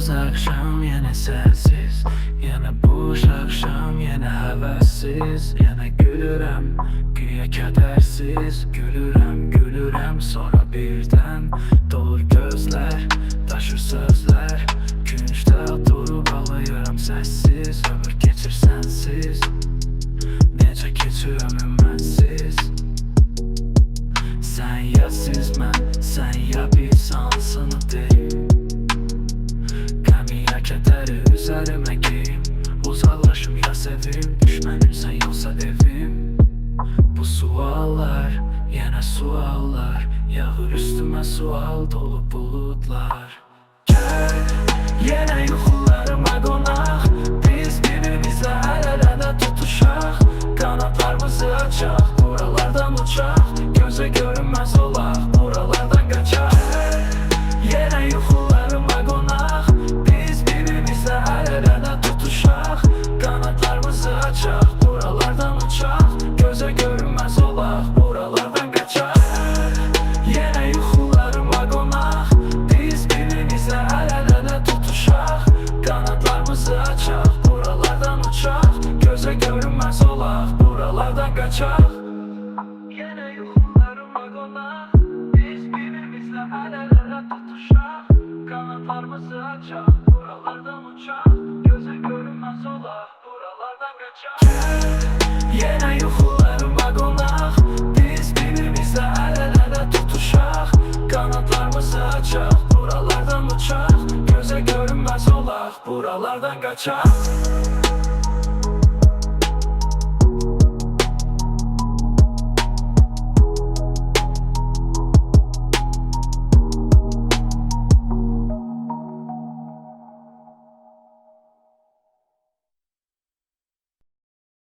Temmuz akşam yine sensiz, yine boş akşam yine hevessiz. Yine gülürüm güya kedersiz, gülürüm sonra birden dolur gözler, taşır sözler. Günüşte oturup alıyorum sessiz, ömür geçir sensiz. Nece geçir ömrüm bensiz. Sen ya siz mən, sen ya biz ansını deyim. Qəmi ya kədəri üzərimə geyim. Uzaqlaşım ya sevim, düşmənimsən yoxsa evim. Bu suallar, yenə suallar, yağır üstümə sual dolu bulutlar. Gəl, yenə yuxularıma qonaq, biz birbirimizlə əl-ələ tutuşaq. Qanatlarımızı açaq, buralardan uçaq, gözə görünməz olaq, buralardan qaçaq. Yenə yuxularıma qonaq, biz birbirimizlə əl-ələ tutuşaq. Qanatlarımızı açaq, buralardan uçaq, gözə görünməz olaq, buralardan qaçaq. Yenə yuxularıma qonaq, biz birbirimizlə əl-ələ tutuşaq. Qanatlarımızı açaq, buralardan uçaq, gözə görünməz olaq, buralardan qaçaq. Yenə yuxularıma qonaq, biz birbirimizlə əl-ələ tutuşaq. Qanatlarımızı açaq, buralardan uçaq, gözə görünməz olaq, buralardan qaçaq. Yenə yuxularıma qonaq, biz birbirimizlə əl-ələ tutuşaq. Qanatlarımızı açaq, buralardan uçaq, gözə görünməz olaq, buralardan qaçaq.